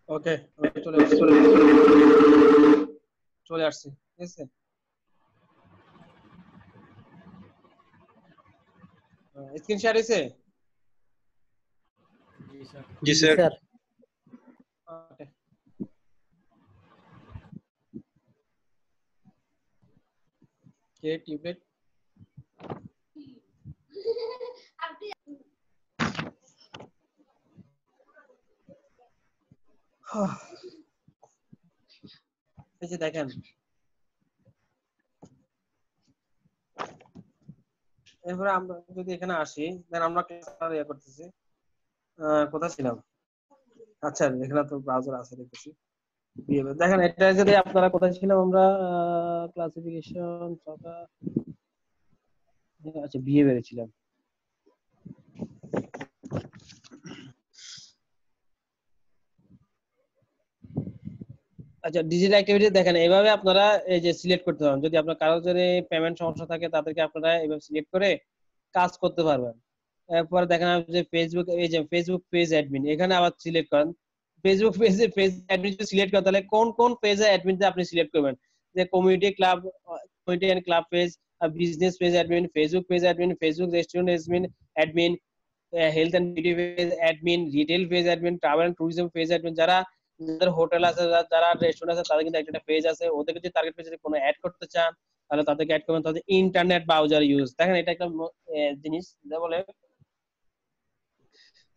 ওকে, চলে আসছি, ঠিক আছে। স্ক্রিন শেয়ার হয়েছে? জি স্যার। ওকে, কে টিউবলেট এই যে দেখেন, এরপরে আমরা যদি এখানে আসি, দেন আমরা ক্লাস ইয়ে করতেছি। কোথায় ছিলাম? আচ্ছা, এখানে তো ব্রাউজার আছে দেখতেছি। বিহেভিয়ার দেখেন, এটা যদি আপনারা কোথায় ছিলাম আমরা, ক্লাসিফিকেশন আচ্ছা বিহেভিয়ারে ছিলাম। আচ্ছা, ডিজিটাল অ্যাক্টিভিটি দেখেন এইভাবে আপনারা এই যে সিলেক্ট করতে পারেন। যদি আপনার কারো যদি পেমেন্ট সমস্যা থাকে তাদেরকে আপনারা এইভাবে সিলেক্ট করে কাজ করতে পারবেন। এরপরে দেখেন যে ফেসবুক, এই যে ফেসবুক পেজ অ্যাডমিন, এখানে আবার সিলেক্ট করেন। ফেসবুক পেজে পেজ অ্যাডমিন যদি সিলেক্ট করেন তাহলে কোন কোন পেজে অ্যাডমিন আপনি সিলেক্ট করবেন, যে community club, community and club page, business page admin, Facebook page admin, Facebook restaurant admin, health and beauty page admin, retail page admin, travel and tourism page admin. যারা যাদের হোটেল আছে, যারা restaurant আছে, তাদের কিন্তু একটা পেজ আছে। ওদেরকে যদি টার্গেট পেজে কোনো অ্যাড করতে চান তাহলে তাদেরকে অ্যাড করবেন। তাদের ইন্টারনেট ব্রাউজার ইউজ, দেখেন এটা একটা জিনিস যা বলে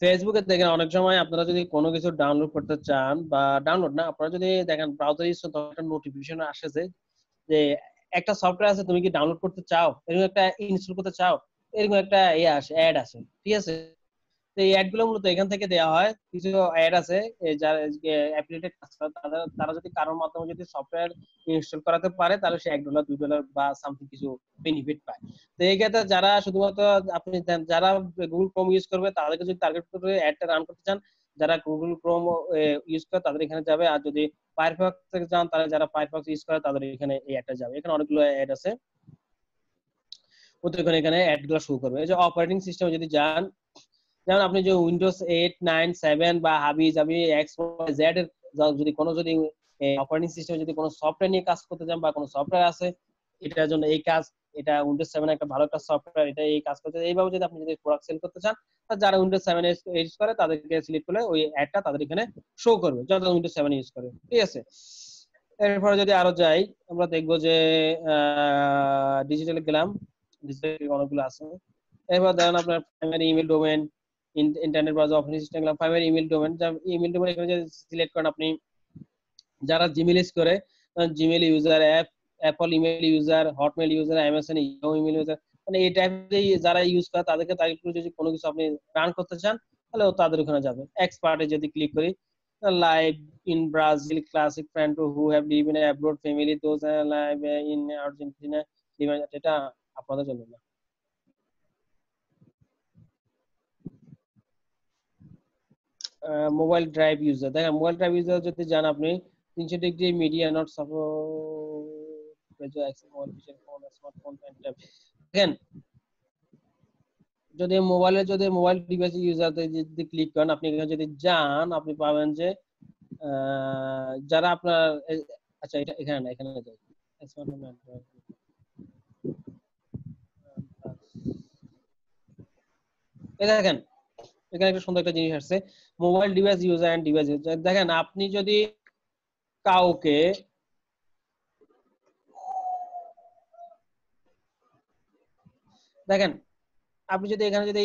ফেসবুকে দেখেন অনেক সময় আপনারা যদি কোনো কিছু ডাউনলোড করতে চান, বা ডাউনলোড না, আপনারা যদি দেখেন ব্রাউজার ইউজ করেন তখন একটা নোটিফিকেশন আসে যে একটা সফটওয়্যার আছে, তুমি কি ডাউনলোড করতে চাও, এরকম একটা ইনস্টল করতে চাও, এরকম একটা ইয়ে আসে, অ্যাড আসে, ঠিক আছে। তো এই অ্যাড গুলো মূলত এখান থেকে দেওয়া হয়। কিছু অ্যাড আছে যারা অ্যাফিলিয়েটেড কাজ করে, তারা যদি কারোর মাধ্যমে যদি সফটওয়্যার ইনস্টল করাতে পারে তাহলে সে $1 $2 বা সামথিং কিছু বেনিফিট পায়। তো এই ক্ষেত্রে যারা শুধুমাত্র আপনি যারা গুগল ক্রোম ইউজ করবে তাদেরকে যদি টার্গেট করে অ্যাডটা রান করতে চান, যারা গুগল ক্রোম ইউজ করে তাদের এখানে যাবে। আর যদি ফায়ারফক্স থেকে যান তাহলে যারা ফায়ারফক্স ইউজ করে তাদের এখানে এই অ্যাডটা যাবে। এখানে অনেকগুলো অ্যাড আছে, প্রত্যেকক্ষণ এখানে অ্যাড গুলো শো করবে। এই যে অপারেটিং সিস্টেম যদি যান, যেমন আপনি যে উইন্ডোজ 8 9 7 বা হাবি জাবি এক্স জেড এর যদি কোনো যদি অপারেটিং সিস্টেমে যদি কোনো সফটওয়্যার নিয়ে কাজ করতে চান বা কোনো সফটওয়্যার আছে এটার জন্য এই কাজ, এটা উইন্ডোজ 7 একটা ভালো একটা সফটওয়্যার, এটা এই কাজ করতে, এইভাবে যদি আপনি যদি প্রোডাক্ট সেল করতে চান, যারা উইন্ডোজ 7 ইউজ করে তাদেরকে সিলেক্ট করলে ওই অ্যাডটা তাদের এখানে শো করবে যারা উইন্ডোজ 7 ইউজ করে, ঠিক আছে। এরপরে যদি আরো যাই, আমরা দেখবো যে ডিজিটাল গেলাম, ডিজিটাল অনেকগুলো আছে। এরপর দেখেন আপনার primary email domain, internet browser operating system গেলাম, primary email domain. Email domain এখানে যদি সিলেক্ট করেন আপনি, যারা জিমেল ইউজ করে, Gmail user, Apple email user, Hotmail user, Amazon Yahoo email user, মানে এই টাইপের যারা ইউজ করে তাদেরকে টার্গেট করে যদি কোনো কিছু আপনি রান করতে চান তাহলে তাদের ওখানে যাবে। এক্সপার্টে যদি ক্লিক করি, live in Brazil, classic friend who have live in abroad family those live in Argentina, এটা আপনাদের জন্য না। মোবাইল ড্রাইভ ইউজার, দেখেন মোবাইল ড্রাইভ ইউজার যদি যান আপনি, 300 degree media not support, mobile feature phone, smartphone, দেখেন যদি মোবাইল ডিভাইস ইউজার যদি ক্লিক করেন আপনি এখানে যদি যান, আপনি পাবেন যে যারা আপনার আচ্ছা এটা এখানে না, এখানে যাই, স্মার্টফোন, এই দেখেন এখানে একটা সুন্দর একটা জিনিস আসছে, mobile device user and device user. দেখেন আপনি যদি কাউকে দেখেন, আপনি যদি এখানে যদি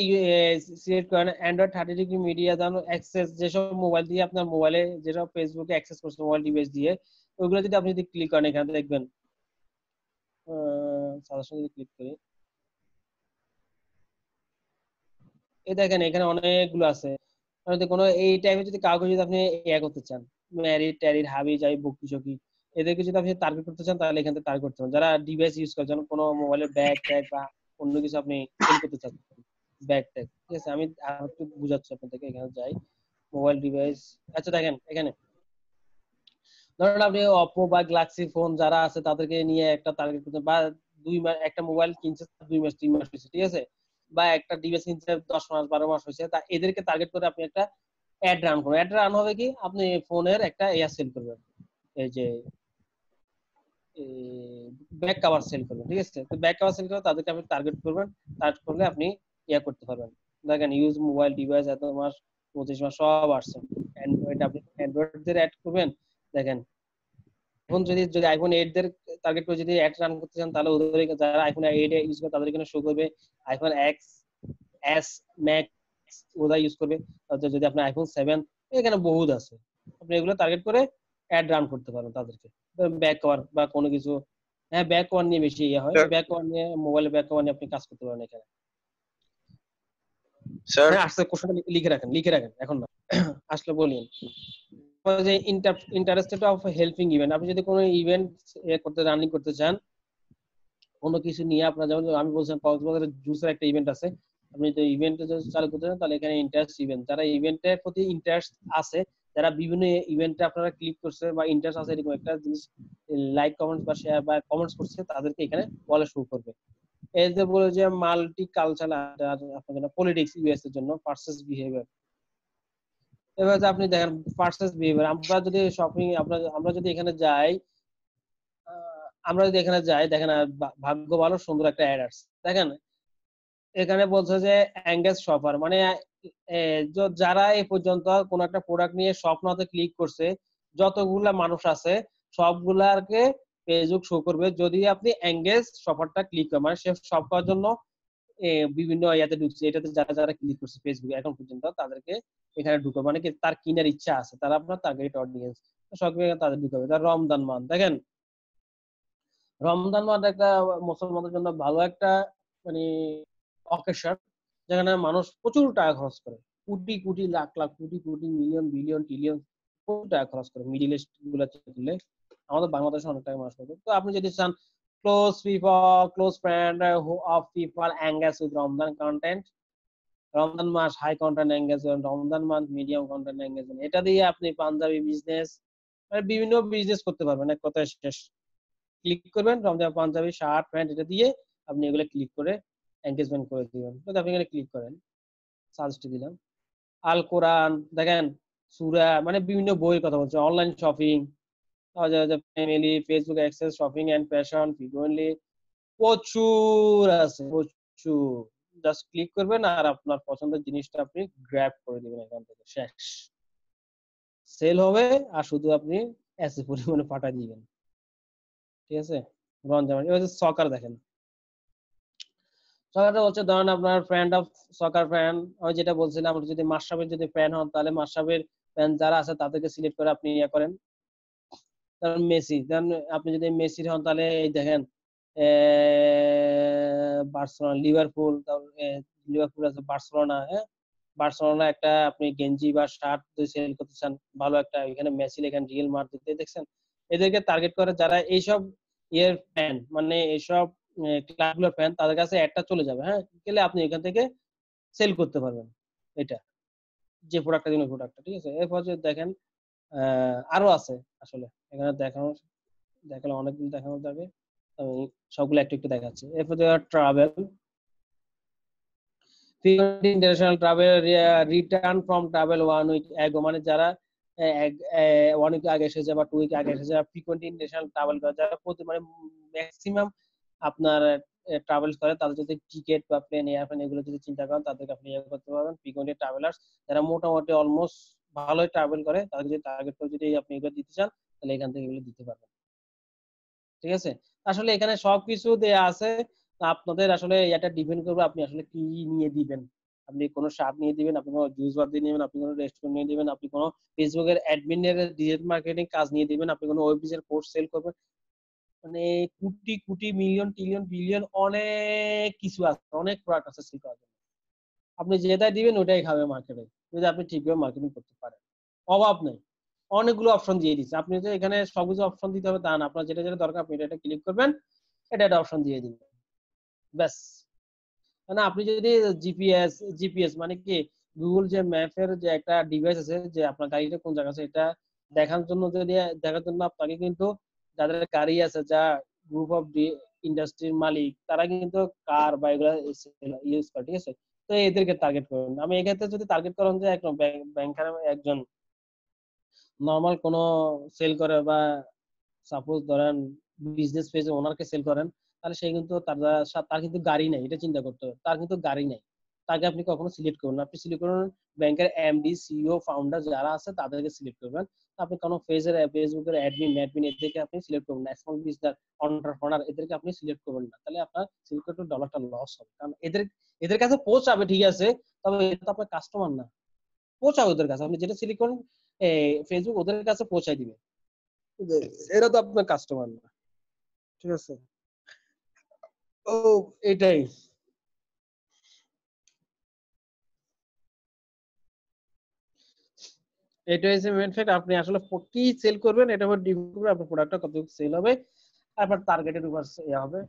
সিলেক্ট করেন অ্যান্ড্রয়েড 30 ডিগ্রি মিডিয়া জানো অ্যাক্সেস, যেসব মোবাইল দিয়ে আপনার মোবাইলে যেসব ফেসবুকে অ্যাক্সেস করছে মোবাইল ডিভাইস দিয়ে, ওইগুলো যদি আপনি যদি ক্লিক করেন এখানে দেখবেন, সাজেশন যদি ক্লিক করি, এই দেখেন এখানে অনেকগুলো আছে। যদি কোনো এই টাইপে যদি কাউকে যদি আপনি ইয়ে করতে চান, ম্যারিড ট্যারিড হাবি যাই বকি চকি, এদেরকে যদি আপনি টার্গেট করতে চান তাহলে এখান থেকে টার্গেট করতে পারেন। যারা ডিভাইস ইউজ করে, যেমন কোনো মোবাইলের ব্যাগ ট্যাগ বা অন্য কিছু আপনি সেল করতে চাচ্ছেন, ব্যাগ ট্যাগ, ঠিক আছে। আমি আর একটু বুঝাচ্ছি আপনাদেরকে, এখানে যাই মোবাইল ডিভাইস। আচ্ছা দেখেন এখানে ধরুন আপনি অপো বা গ্যালাক্সি ফোন যারা আছে তাদেরকে নিয়ে একটা টার্গেট করতে, বা 2 মাস একটা মোবাইল কিনছে 2 মাস 3 মাস হয়েছে, ঠিক আছে, বা একটা ডিভাইস কিনছে 10 মাস 12 মাস হয়েছে, তা এদেরকে টার্গেট করে আপনি একটা অ্যাড রান করবেন। অ্যাড রান হবে কি, আপনি ফোনের একটা সেল করবেন, এই যে ব্যাক কভার সেল করবেন, ঠিক আছে? তো ব্যাক কভার সেল করে তাদেরকে আপনি টার্গেট করবেন, টার্গেট করলে আপনি করতে পারবেন। দেখেন ইউজ মোবাইল ডিভাইস এত মাস 25 মাস সব আসছে। অ্যান্ড্রয়েড, আপনি অ্যান্ড্রয়েড দের অ্যাড করবেন। দেখেন এখন যদি যদি আইফোন 8 দের টার্গেট করে যদি অ্যাড রান করতে চান, তাহলে ওদের যারা আইফোন 8 ইউজ করে তাদের এখানে শো করবে। আইফোন এক্স, এস, ম্যাক্স ওরা ইউজ করবে। যদি আপনি আইফোন 7, এখানে বহুত আছে, আপনি এগুলো টার্গেট করে অ্যাড রান করতে পারবেন তাদেরকে। ব্যাক কভার বা কোনো কিছু, হ্যাঁ ব্যাক কভার নিয়ে বেশি হয়, স্যার ব্যাক কভার নিয়ে, মোবাইলে ব্যাক কভার নিয়ে আপনি কাজ করতে পারেন এখানে। স্যার হ্যাঁ আসলে কোশ্চেনটা লিখে রাখেন এখন না। আসলে বলিন যে ইন্টারেস্টেড অফ হেল্পিং ইভেন্ট, আপনি যদি কোনো ইভেন্ট করতে রানিং করতে চান, কোনো কিছু নিয়ে আপনার, যেমন আমি বলছিলাম কক্সবাজারের জুসের একটা ইভেন্ট আছে, আপনি যদি ইভেন্টে যদি চালু করতে চান, তাহলে এখানে ইন্টারেস্ট ইভেন্ট, যারা ইভেন্টের প্রতি ইন্টারেস্ট আছে, যারা বিভিন্ন ইভেন্টে আপনারা ক্লিক করছে বা ইন্টারেস্ট আছে এরকম একটা জিনিস, লাইক কমেন্টস বা শেয়ার বা কমেন্টস করছে, তাদেরকে এখানে বলে শো করবে। এই যে বলে যে মাল্টি কালচারাল, আপনার জন্য পলিটিক্স ইউএস এর জন্য ভার্সেস বিহেভিয়ার। এবার যে আপনি দেখেন ভার্সেস বিহেভিয়ার, আমরা যদি শপিং, আমরা যদি এখানে যাই, আমরা যদি এখানে যাই, দেখেন ভাগ্য ভালো সুন্দর একটা অ্যাড আসছে, দেখেন এখানে বলছে যে এঙ্গেজ শপার, মানে যারা এই পর্যন্ত কোন একটা প্রোডাক্ট নিয়ে শপ নাওতে ক্লিক করছে, যতগুলা মানুষ আছে সবগুলাকে ফেসবুক শো করবে যদি আপনি এঙ্গেজ শপারটা ক্লিক করেন, মানে সে শপ করার জন্য বিভিন্ন ইয়াতে ঢুকছে, এটাতে যারা যারা ক্লিক করছে ফেসবুকে এখন পর্যন্ত, তাদেরকে এখানে ঢুকবে, মানে কি তার কিনার ইচ্ছা আছে, তারা আপনার টার্গেট অডিয়েন্স, সব তাদের ঢুকাবে। তার রমজান মাস, দেখেন রমজান মাস একটা মুসলমানদের জন্য ভালো একটা মানে অকেশন, যেখানে মানুষ প্রচুর টাকা খরচ করে, crore crore lakh lakh crore crore million billion trillion প্রচুর টাকা খরচ করে, মিডিল ইস্ট গুলা তুললে আমাদের বাংলাদেশে অনেক টাকা মানুষ করে। তো আপনি যদি চান close friend of people engage with Ramzan content, Ramzan মাস হাই কন্টেন্ট এঙ্গেজমেন্ট, রমজান মাস মিডিয়াম কন্টেন্ট এঙ্গেজমেন্ট, এটা দিয়ে আপনি পাঞ্জাবি বিজনেস, মানে বিভিন্ন বিজনেস করতে পারবেন, এক কথায় শেষ। ক্লিক করবেন রমজান পাঞ্জাবি শার্ট প্যান্ট, এটা দিয়ে আপনি এগুলো ক্লিক করে এঙ্গেজমেন্ট করে দিবেন। যদি আপনি এখানে ক্লিক করেন, সাজেস্ট দিলাম আল কোরআন, দেখেন সূরা, মানে বিভিন্ন বইয়ের কথা বলছে, online shopping, family, Facebook access, shopping and fashion, frequently, প্রচুর আছে প্রচুর। জাস্ট ক্লিক করবেন আর আপনার পছন্দের জিনিসটা আপনি গ্র্যাব করে দিবেন, এখান থেকে শেষ, সেল হবে। আর শুধু আপনি এসে পরিমাণে পাঠিয়ে দিবেন, ঠিক আছে? রমজান, এবার সকার দেখেন, সকারটা হচ্ছে ধরেন আপনার ফ্রেন্ড অফ সকার ফ্যান, আমি যেটা বলছিলাম, আপনি যদি মাশরাফির যদি ফ্যান হন, তাহলে মাশরাফির ফ্যান যারা আছে তাদেরকে সিলেক্ট করে আপনি করেন। কারণ মেসি, দেন আপনি যদি মেসির হন, তাহলে এই দেখেন বার্সেলোনা, লিভারপুল, লিভারপুল আছে, বার্সেলোনা, হ্যাঁ বার্সেলোনা একটা আপনি গেঞ্জি বা শার্ট যদি সেল করতে চান, ভালো একটা, এখানে মেসি লেখেন, রিয়েল মাদ্রিদ, দেখছেন? এদেরকে টার্গেট করে যারা এইসব ইয়ের ফ্যান, মানে এইসব ক্লাবগুলোর ফ্যান, তাদের কাছে একটা চলে যাবে, হ্যাঁ গেলে আপনি এখান থেকে সেল করতে পারবেন এটা, যে প্রোডাক্টটা দিন প্রোডাক্টটা, ঠিক আছে? এরপর যে দেখেন আরো আছে, আসলে এখানে দেখালে অনেকগুলো দেখানো যাবে, আমি সবগুলো একটু একটু দেখাচ্ছি। এরপর travel, international travel, return from travel 1 week ago, মানে যারা 1 উইক আগে এসেছে বা 2 উইক আগে এসেছে, ফ্রিকোয়েন্ট ইন্টারন্যাশনাল ট্রাভেল করে, যারা প্রতি মানে ম্যাক্সিমাম আপনার ট্রাভেলস করে, তাদের যদি টিকেট বা প্লেন এয়ারপ্লেন এগুলো যদি চিন্তা করেন, তাদেরকে আপনি করতে পারবেন। ফ্রিকোয়েন্ট ট্রাভেলার্স যারা মোটামুটি অলমোস্ট ভালোই ট্রাভেল করে, তাদের যদি টার্গেট করে যদি আপনি এগুলো দিতে চান, তাহলে এখান থেকে এগুলো দিতে পারবেন, ঠিক আছে? আসলে এখানে সবকিছু দেয়া আছে, আপনাদের আসলে এটা ডিপেন্ড করবে আপনি আসলে কি নিয়ে দিবেন। আপনি কোনো শার্ট নিয়ে দিবেন, আপনি কোনো জুস বার দিয়ে নেবেন, আপনি কোনো রেস্টুরেন্ট নিয়ে দিবেন, আপনি কোনো ফেসবুকের অ্যাডমিনের ডিজিটাল মার্কেটিং কাজ নিয়ে দিবেন, আপনি কোনো ওয়েব ডিজাইন কোর্স সেল করবেন, মানে crore crore million trillion billion অনেক কিছু আছে, অনেক প্রোডাক্ট আছে সেল করার জন্য। আপনি যেটাই দিবেন ওটাই খাবে মার্কেটে, যদি আপনি ঠিকভাবে মার্কেটিং করতে পারেন। অভাব নেই, অনেকগুলো অপশন দিয়ে দিচ্ছে, আপনি যে এখানে সবকিছু অপশন দিতে হবে তা না, আপনার যেটা যেটা দরকার আপনি এটা ক্লিক করবেন, এটা একটা অপশন দিয়ে দিবেন, ব্যাস। মানে আপনি যদি জিপিএস মানে কি, গুগল যে ম্যাপের যে একটা ডিভাইস আছে, যে আপনার গাড়িটা কোন জায়গা আছে এটা দেখার জন্য, যদি দেখার জন্য আপনাকে কিন্তু, যাদের গাড়ি আছে, যা গ্রুপ অফ ইন্ডাস্ট্রির মালিক, তারা কিন্তু কার বা এগুলা ইউজ করে, ঠিক আছে? তো এদেরকে টার্গেট করবেন। আমি এক্ষেত্রে যদি টার্গেট করেন যে একজন ব্যাংকার একজন নর্মাল কোনো সেল করে বা সাপোজ ধরেন বিজনেস পেজে ওনারকে সেল করেন, তাহলে সে কিন্তু তার কিন্তু গাড়ি নাই, এটা চিন্তা করতে হবে। তার কিন্তু গাড়ি নাই, তাকে আপনি কখনো সিলেক্ট করবেন না। আপনি সিলেক্ট করবেন ব্যাংকের এমডি, সিইও, ফাউন্ডার যারা আছে তাদেরকে সিলেক্ট করবেন। আপনি কোনো ফেসবুকের অ্যাডমিন এদেরকে আপনি সিলেক্ট করবেন না। স্মল বিজনেস এন্টারপ্রেনার এদেরকে আপনি সিলেক্ট করবেন না, তাহলে আপনার সিলেক্ট করতে ডলারটা লস হবে। কারণ এদের কাছে পৌঁছাবে ঠিক আছে, তবে এটা তো আপনার কাস্টমার না, পৌঁছাবে ওদের কাছে। আপনি যেটা সিলেক্ট করেন ফেসবুক ওদের কাছে পৌঁছায় দিবে, এরা তো আপনার কাস্টমার না, ঠিক আছে। ও এটাই। এটা হচ্ছে মেন ফ্যাক্ট। আপনি আসলে কি সেল করবেন এটা উপর ডিপেন্ড করবে আপনার প্রোডাক্টটা কতটুকু সেল হবে, আপনার টার্গেটের উপর হবে।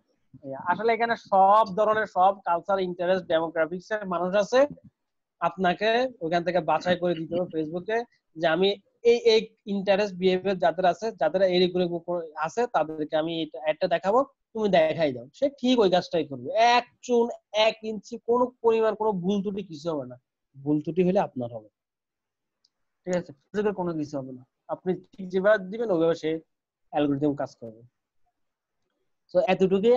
আসলে এখানে সব ধরনের সব কালচার, ইন্টারেস্ট, ডেমোগ্রাফিক্স এর মানুষ আছে। আপনাকে ওখান থেকে বাছাই করে দিতে হবে ফেসবুকে যে আমি এই ইন্টারেস্ট বিহেভিয়ার যাদের আছে, যাদের এইগুলো আছে, তাদেরকে আমি একটা দেখাবো, তুমি দেখাই দাও। সে ঠিক ওই কাজটাই করবে। এক চুন এক ইঞ্চি কোনো পরিমাণ কোনো ভুল ত্রুটি কিছু হবে না। ভুল ত্রুটি হলে আপনার হবে, ঠিক আছে। ফেসবুকের কোনো কিছু হবে না। আপনি ঠিক যেভাবে দিবেন ওইভাবে সে অ্যালগরিদম কাজ করবে। তো এতটুকুই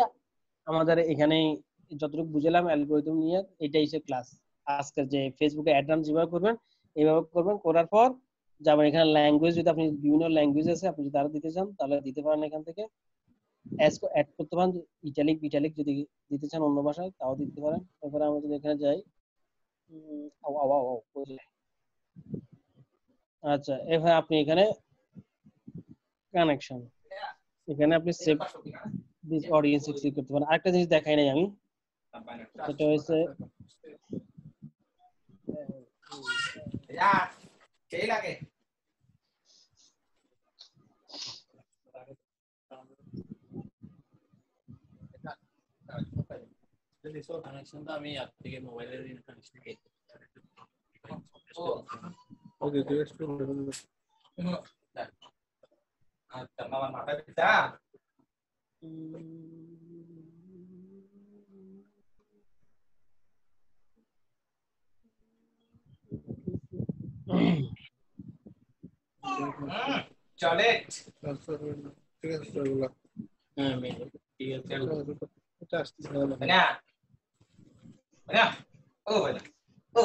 আমাদের এখানে যতটুকু বুঝলাম অ্যালগরিদম নিয়ে, এটাই হচ্ছে ক্লাস আজকের। যে ফেসবুকে অ্যাড যেভাবে করবেন এইভাবে করবেন, করার পর যাবেন এখানে ল্যাঙ্গুয়েজ, যদি আপনি বিভিন্ন ল্যাঙ্গুয়েজ আছে আপনি যদি আরো দিতে চান তাহলে দিতে পারেন। এখান থেকে অ্যাড করতে পারেন, ইটালিক বিটালিক যদি দিতে চান অন্য ভাষায় তাও দিতে পারেন। তারপরে আমরা যদি এখানে যাই, আও আও আও আও, আচ্ছা এভাবে আপনি এখানে কানেকশন, এখানে আপনি সেভ দিস অডিয়েন্স ক্লিক করতে পারেন। আরেকটা জিনিস দেখাই নাই আমি, সেটা হচ্ছে কানেকশনটা আমি অ্যাপ থেকে মোবাইলের কানেকশন থেকে ওকে গ্রেস টু আচ্ছা মামা মাথা পিতা চলে ঠিক আছে এগুলা হ্যাঁ মেল ঠিক আছে এটা আসছে না না ও ভাই ও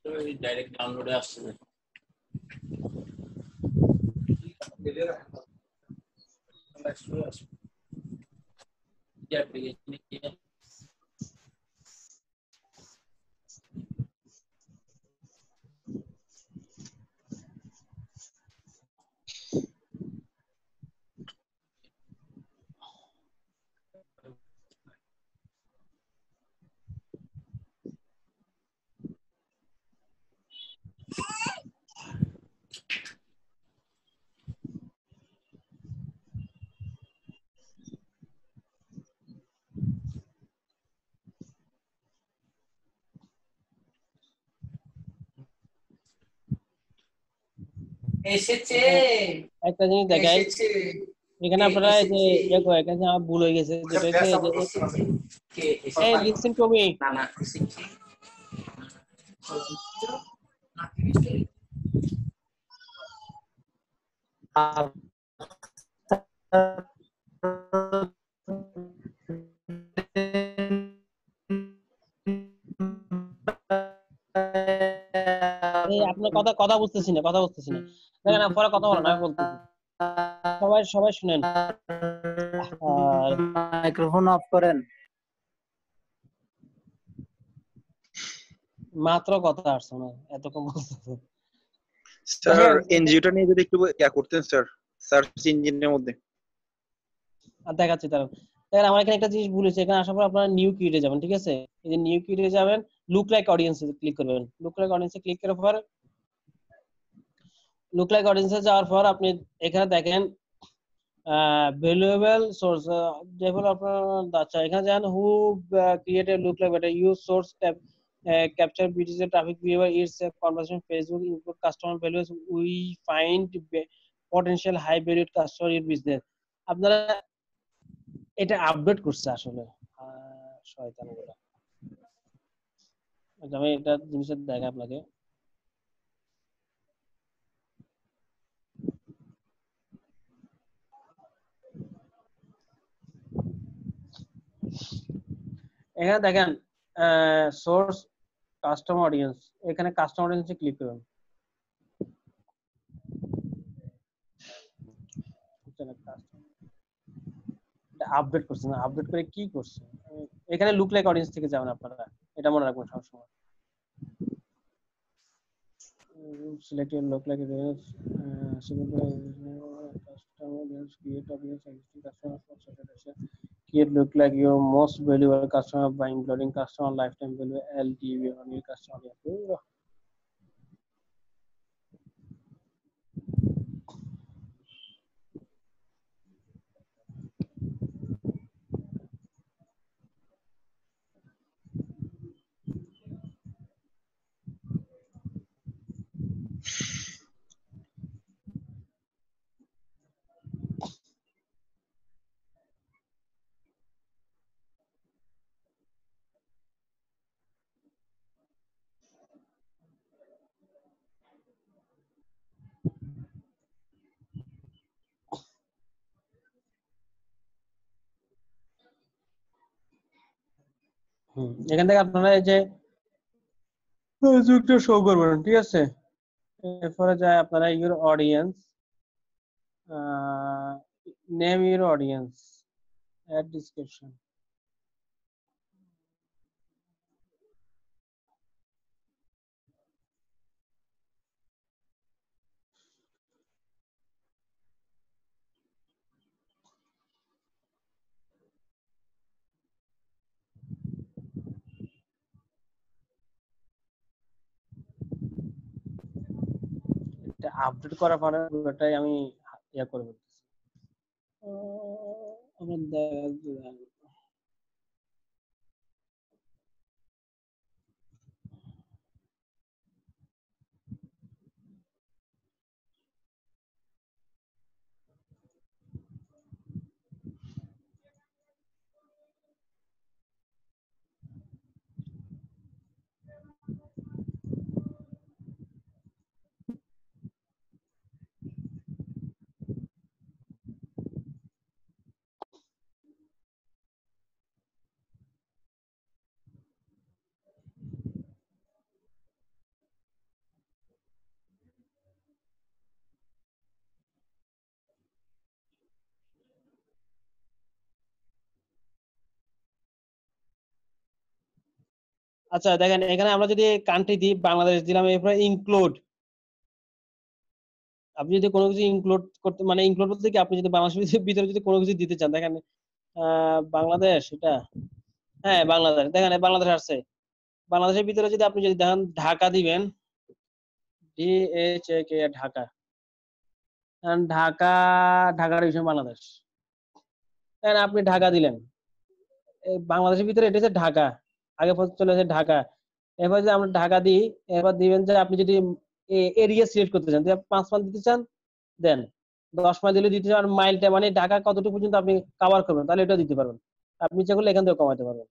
ভাই ডাইরেক্ট ডাউনলোডে আসছে অ্যাপ্লিকেশন এসেছে একটা জিনিস দেখাই। এখানে আপনারা এই যে এখানে আমার ভুল হয়ে গেছে, যেটা হচ্ছে কে এই লিসেন টু মি, না না এসেছে এই আপনার কথা কথা বুঝতেছি না, কথা বুঝতেছি না। দেখেন পরে কথা বলেন, আমি বলতেছি। সবাই সবাই শুনেন। আর মাইক্রোফোন অফ করেন। মাত্র কথা আসছে না, এতক্ষণ বলতেছে। স্যার এনজিওটা নিয়ে যদি একটু ইয়া করতেন স্যার, সার্চ ইঞ্জিনের মধ্যে। আর দেখাচ্ছি তারা। দেখেন আমার এখানে একটা জিনিস ভুল হয়েছে। এখানে আসার পর আপনারা নিউ কিউটে যাবেন, ঠিক আছে। এই যে নিউ কিউটে যাবেন, লুক লাইক অডিয়েন্সে ক্লিক করবেন। লুক লাইক অডিয়েন্সে ক্লিক করার পর, লুক লাইক অডিয়েন্সে যাওয়ার পর আপনি এখানে দেখেন ভ্যালুয়েবল সোর্স, যেগুলো আপনার আচ্ছা এখানে যান who create a look like better use source capture BTC traffic behavior its a conversation Facebook input customer values we find potential high valued customer in business. আপনারা এটা আপডেট করছে আসলে শয়তানগুলো। আচ্ছা, আমি এটা জিনিসটা দেখাই আপনাকে। এখানে দেখেন সোর্স কাস্টমার অডিয়েন্স, এখানে কাস্টমার অডিয়েন্সে ক্লিক করুন। আপডেট করছে না, আপডেট করে কি করছে? এখানে লুক লাইক অডিয়েন্স থেকে যাবেন আপনারা, এটা মনে রাখবেন সবসময়। Select your look like audience, customer audience, create audience, existing customer for satisfaction, create look like your most valuable customer by including customer lifetime value LTV on your customer. এখান থেকে আপনারা এই যে যুগটা শো করবেন, ঠিক আছে? এরপরে যায় আপনারা your audience, name your audience, add description. এটা আপডেট করার পরে ওটাই আমি ইয়া করে বলতেছি। আমার আচ্ছা দেখেন, এখানে আমরা যদি কান্ট্রি দিই, বাংলাদেশ দিলাম, এরপরে ইনক্লুড। আপনি যদি কোনো কিছু ইনক্লুড করতে, মানে ইনক্লুড বলতে কি, আপনি যদি বাংলাদেশের ভিতরে যদি কোনো কিছু দিতে চান, দেখেন বাংলাদেশ, এটা হ্যাঁ বাংলাদেশ, দেখেন বাংলাদেশ আসছে। বাংলাদেশের ভিতরে যদি আপনি যদি দেখেন ঢাকা দিবেন, DHAK, ঢাকা। ঢাকা, ঢাকার বিষয় বাংলাদেশ। আপনি ঢাকা দিলেন, এই বাংলাদেশের ভিতরে এটা হচ্ছে ঢাকা, আগে চলে আসে ঢাকা। এবার যদি আমরা ঢাকা দিই, এবার দিবেন যে আপনি যদি এরিয়া সিলেক্ট করতে চান, 5 মাইল দিতে চান দেন, 10 মাইল দিলে দিতে চান, মাইলটা মানে ঢাকা কতটুকু পর্যন্ত আপনি কভার করবেন, তাহলে এটা দিতে পারবেন। আপনি ইচ্ছা করলে এখান থেকে কমাতে পারবেন।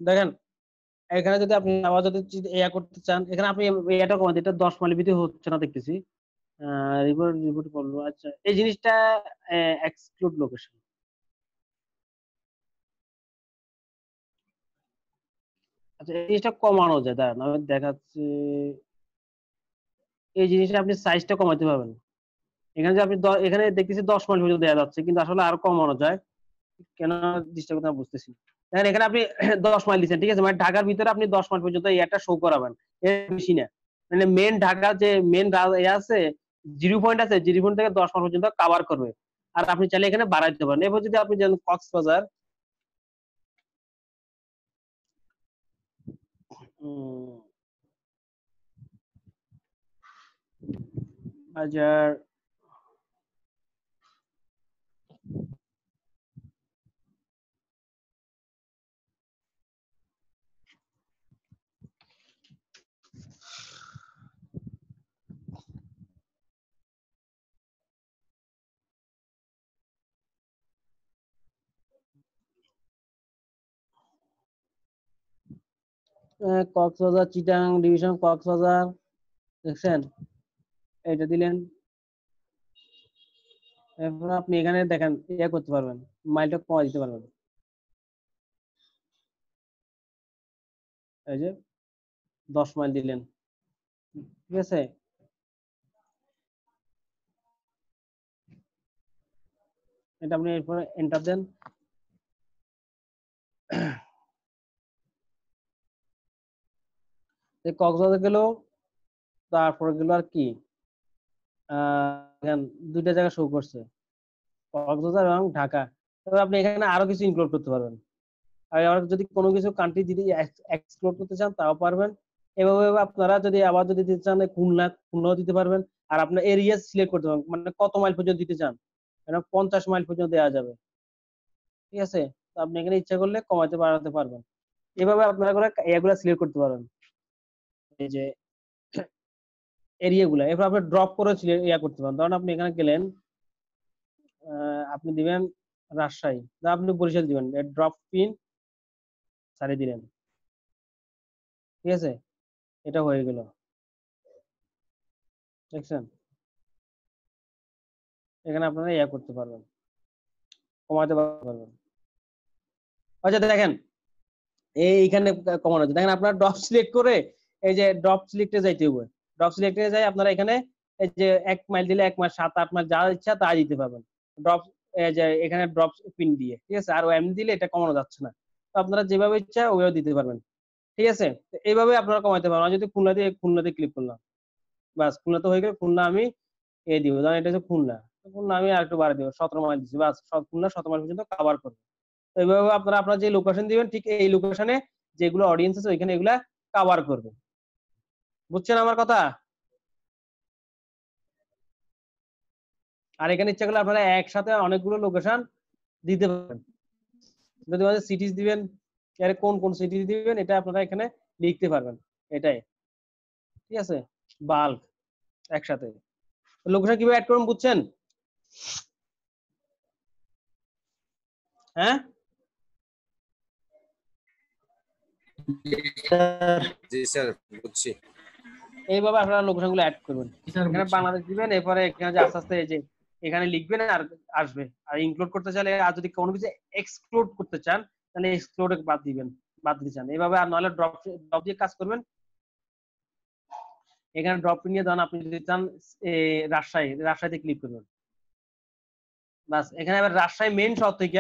দেখেন এখানে যদি আপনি আবার যদি ইয়া করতে চান, এখানে আপনি এটা কমান, এটা 10 মাইলের ভিতরে হচ্ছে না দেখতেছি। রিপোর্ট রিপোর্ট করলো, আচ্ছা এই জিনিসটা এক্সক্লুড লোকেশন। আচ্ছা এই জিনিসটা কমানো যায়, দাঁড়ান আমি দেখাচ্ছি। এই জিনিসটা আপনি সাইজটা কমাতে পারবেন। এখানে যে আপনি এখানে দেখতেছি 10 মাইল পর্যন্ত দেওয়া যাচ্ছে, কিন্তু আসলে আরো কমানো যায়। কেন ডিস্টার্ব করতে বুঝতেছি না। দেখেন এখানে আপনি 10 মাইল দিচ্ছেন, ঠিক আছে, মানে ঢাকার ভিতরে আপনি 10 মাইল পর্যন্ত এটা শো করাবেন, এর বেশি না। মানে মেন ঢাকা যে মেন আছে, জিরো পয়েন্ট আছে, জিরো পয়েন্ট থেকে 10 মাইল পর্যন্ত কভার করবে। আর আপনি চাইলে এখানে বাড়াইতে পারেন। এবার যদি আপনি যান কক্সবাজার, বাজার, কক্সবাজার চিটাং ডিভিশন কক্সবাজার, দেখছেন এটা দিলেন। এরপর আপনি এখানে দেখেন ইয়ে করতে পারবেন, মাইলটা কমাই দিতে পারবেন। এই যে 10 মাইল দিলেন, ঠিক আছে। এটা আপনি এরপরে এন্টার দেন। কক্সবাজার গেল, তারপরে গেল আর কি, দেখেন দুইটা জায়গা শো করছে, কক্সবাজার এবং ঢাকা। তবে আপনি এখানে আরো কিছু ইনক্লুড করতে পারবেন। আর যদি কোনো কিছু কান্ট্রি যদি এক্সপ্লোর করতে চান তাও পারবেন। এভাবে আপনারা যদি আবার যদি দিতে চান খুলনা, খুলনাও দিতে পারবেন। আর আপনার এরিয়া সিলেক্ট করতে পারবেন, মানে কত মাইল পর্যন্ত দিতে চান, 50 মাইল পর্যন্ত দেওয়া যাবে, ঠিক আছে। তো আপনি এখানে ইচ্ছা করলে কমাতে বাড়াতে পারবেন। এভাবে আপনারা করে এগুলা সিলেক্ট করতে পারবেন, এই যে এরিয়া গুলা। এরপর আপনি ড্রপ করে ইয়া করতে পারেন। ধরুন আপনি এখানে গেলেন, আপনি দিবেন রাজশাহী, আপনি বরিশাল দিবেন, ড্রপ পিন সারিয়ে দিলেন, ঠিক আছে। এটা হয়ে গেল, দেখছেন। এখানে আপনারা ইয়া করতে পারবেন, কমাতে পারবেন। আচ্ছা দেখেন এইখানে কমানো আছে, দেখেন আপনার ড্রপ সিলেক্ট করে, এই যে ড্রপ সিলেক্টে যাইতে হবে। ড্রপ সিলেক্টে যাই আপনারা এখানে এই যে 1 মাইল দিলে 1 মাইল, 7-8 মাইল যা ইচ্ছা তা দিতে পারবেন ড্রপ, এই যে এখানে ড্রপ পিন দিয়ে, ঠিক আছে। আর এমনি দিলে এটা কমানো যাচ্ছে না। তো আপনারা যেভাবে ইচ্ছা ওইভাবে দিতে পারবেন, ঠিক আছে। তো এইভাবে আপনারা কমাতে পারবেন। আমি যদি খুলনাতে ক্লিক করলাম, বাস খুলনাতে হয়ে গেল। খুলনা আমি দিব, ধরেন এটা হচ্ছে খুলনা, খুলনা আমি আর একটু বাড়িয়ে দিব, 17 মাইল দিচ্ছি, বাস খুলনা 17 মাইল পর্যন্ত কভার করবে। তো এইভাবে আপনারা আপনার যে লোকেশন দিবেন, ঠিক এই লোকেশনে যেগুলো অডিয়েন্স আছে ওইখানে এগুলা কভার করবে। বুঝছেন আমার কথা? আর এখানে ইচ্ছা করলে আপনারা একসাথে অনেকগুলো লোকেশন দিতে পারেন। যদি সিটিজ দিবেন, এর কোন কোন সিটি দিবেন এটা আপনারা এখানে লিখতে পারবেন, এটাই, ঠিক আছে। বাল্ক একসাথে লোকেশন কিভাবে অ্যাড করবেন বুঝছেন? হ্যাঁ, জি স্যার বুঝছি। এইভাবে আপনারা লোকেশন গুলো অ্যাড করবেন। স্যার এখানে বাংলাদেশ দিবেন, এরপরে এখানে যে আস্তে আস্তে এই যে এখানে লিখবেন আর আসবে। আর ইনক্লুড করতে চাইলে, আর যদি কোনো কিছু এক্সক্লুড করতে চান তাহলে এক্সক্লুড বাদ দিবেন, বাদ দিতে চান এইভাবে। আর নাহলে ড্রপ ড্রপ দিয়ে কাজ করবেন। এখানে ড্রপ নিয়ে দেন, আপনি যদি চান রাজশাহীতে ক্লিক করবেন, বাস। এখানে আবার রাজশাহী মেইন শহর থেকে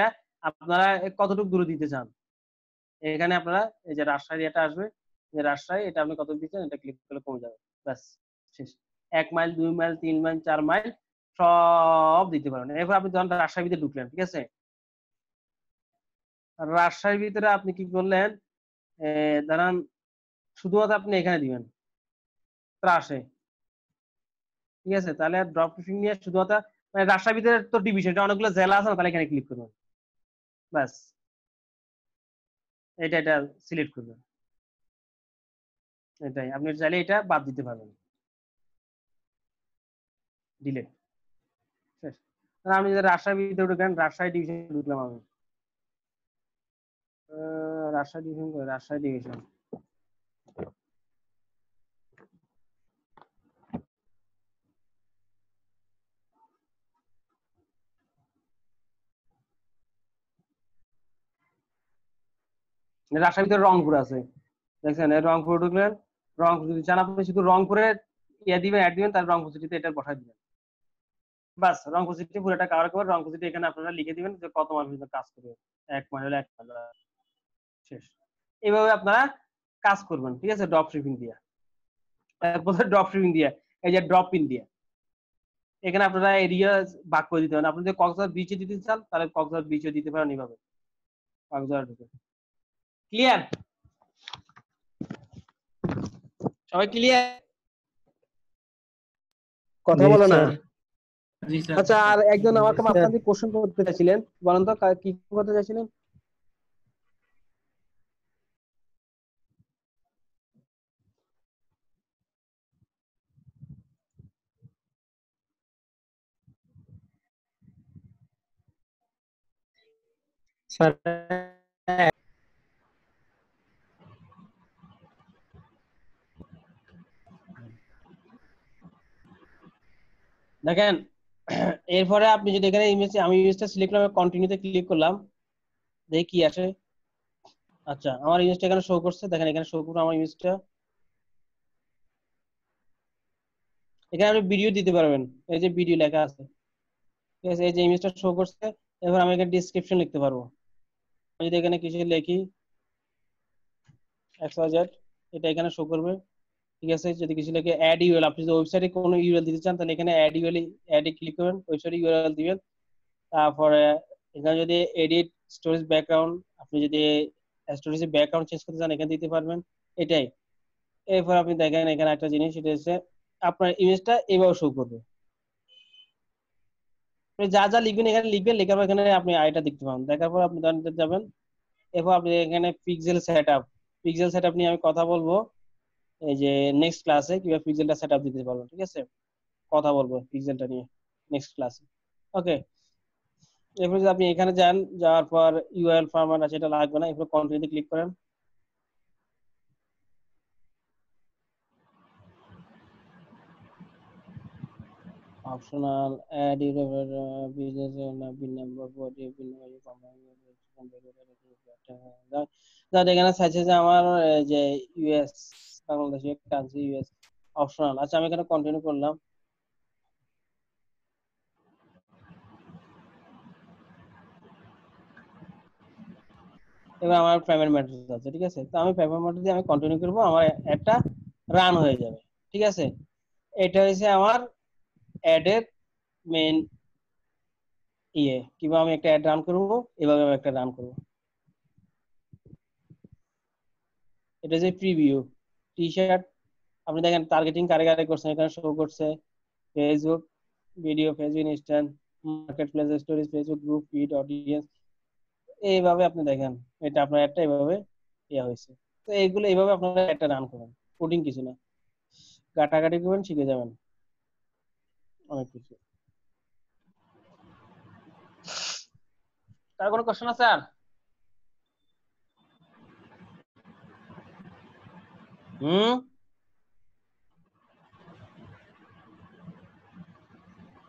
আপনারা কতটুকু দূরে দিতে চান, এখানে আপনারা এই যে রাজশাহী এটা আসবে, যে রাজশাহী এটা আপনি কত দিচ্ছেন এটা ক্লিক করলে কমে যাবে, ব্যাস শেষ। 1 মাইল, 2 মাইল, 3 মাইল, 4 মাইল সব দিতে পারেন। এরপর আপনি যখন রাজশাহীর ভিতরে ঢুকলেন, ঠিক আছে, রাজশাহীর ভিতরে আপনি কি করলেন, দাঁড়ান, শুধুমাত্র আপনি এখানে দিবেন ত্রাসে, ঠিক আছে। তাহলে ড্রপ শিপিং নিয়ে শুধুমাত্র, মানে রাজশাহীর ভিতরে তো ডিভিশন, এটা অনেকগুলো জেলা আছে না, তাহলে এখানে ক্লিক করবেন, ব্যাস। এটা সিলেক্ট করবেন, এটাই। আপনি চাইলে এটা বাদ দিতে পারবেন, ডিলেট, শেষ। আমি যদি রাজশাহী ভিতরে ঢুকেন, রাজশাহী ডিভিশন ঢুকলাম আমি, রাজশাহী ডিভিশন করে রাজশাহী ডিভিশন। রাজশাহীর ভিতরে রংপুর আছে, দেখছেন? এই রংপুর ঢুকলেন, রংপুর যদি চান আপনি শুধু রংপুরে দিবেন, অ্যাড দিবেন, তার রংপুর সিটিতে এটা বসাই দিবেন, বাস রংপুর সিটি পুরোটা কভার করে। রংপুর সিটি এখানে আপনারা লিখে দিবেন যে কত মাস পর্যন্ত কাজ করবে, 1 মাস হলে 1 মাস শেষ। এইভাবে আপনারা কাজ করবেন, ঠিক আছে? ড্রপ শিপিং দিয়ে, তারপরে ড্রপ শিপিং দিয়ে, এই যে ড্রপ ইন দিয়ে এখানে আপনারা এরিয়া ভাগ করে দিতে পারেন। আপনি যদি কক্সবাজার বিচে দিতে চান তাহলে কক্সবাজার বিচে দিতে পারেন এইভাবে, কক্সবাজার ঢুকে। ক্লিয়ার? সবাই ক্লিয়ার? কথা বলো না। জি স্যার। আচ্ছা, আর একজন আমাকে মাঝখান দিয়ে কোশ্চেন করতে চাইছিলেন, বলেন তো কি করতে চাইছিলেন? স্যার দেখেন, এরপরে আপনি যদি এখানে আমি ইমেজটা সিলেক্ট করলাম, কন্টিনিউতে ক্লিক করলাম, দেখি কি আসে। আচ্ছা, আমার ইমেজটা এখানে শো করছে, দেখেন এখানে শো করবে আমার ইমেজটা। এখানে আপনি ভিডিও দিতে পারবেন, এই যে ভিডিও লেখা আছে, ঠিক আছে? এই যে ইমেজটা শো করছে, এবার আমি এখানে ডেসক্রিপশন লিখতে পারবো। আমি যদি এখানে কিছু লিখি XYZ, এটা এখানে শো করবে, ঠিক আছে? যদি কিছু লিখে অ্যাড ইউআরএল, আপনি যদি ওয়েবসাইটে কোনো ইউআরএল দিতে চান তাহলে এখানে অ্যাড ইউআরএল, অ্যাডে ক্লিক করবেন, ওয়েবসাইটে ইউআরএল দিবেন। তারপরে এখানে যদি এডিট স্টোরেজ ব্যাকগ্রাউন্ড, আপনি যদি স্টোরেজের ব্যাকগ্রাউন্ড চেঞ্জ করতে চান এখানে দিতে পারবেন, এটাই। এরপর আপনি দেখেন এখানে একটা জিনিস, সেটা হচ্ছে আপনার ইমেজটা এইভাবে শো করবে। আপনি যা যা লিখবেন এখানে লিখবেন, লেখার পর এখানে আপনি আইটা দেখতে পাবেন, দেখার পর আপনি যাবেন। এরপর আপনি এখানে পিক্সেল সেটআপ নিয়ে আমি কথা বলবো এই যে নেক্সট ক্লাসে, কিভাবে পিক্সেলটা সেটআপ দিতে পারবো, ঠিক আছে? কথা বলবো পিক্সেলটা নিয়ে নেক্সট ক্লাসে। ওকে, এরপর যদি আপনি এখানে যান, যাওয়ার পর ইউআরএল ফরম্যাট আছে, এটা লাগবে না, এরপর কন্টিনিউতে ক্লিক করেন। অপশনাল অ্যাড বিজনেস বিল নাম্বার বডি বিল নাম্বার, এখানে চাইছে যে আমার যে US, Bangladesh country US, optional. আচ্ছা, আমি এখানে কন্টিনিউ করলাম। এবার আমার পেমেন্ট মেথড আছে, ঠিক আছে? তো আমি পেমেন্ট মেথড দিয়ে আমি কন্টিনিউ করবো, আমার অ্যাডটা রান হয়ে যাবে, ঠিক আছে? এটা হচ্ছে আমার অ্যাডের মেইন কিভাবে আমি একটা অ্যাড রান করবো, এভাবে আমি একটা রান করবো। এটা যে প্রিভিউ টি শার্ট, আপনি দেখেন টার্গেটিং কারে কারে করছেন, এখানে শো করছে Facebook video, Facebook instant, market place, stories, Facebook group, feed, audience, এইভাবে আপনি দেখেন এটা আপনার একটা এইভাবে ইয়া হয়েছে। তো এইগুলো এইভাবে আপনারা একটা রান করেন, কোডিং কিছু না, কাটাকাটি করবেন, শিখে যাবেন অনেক কিছু। তার কোনো কোশ্চেন আছে আর? হুম,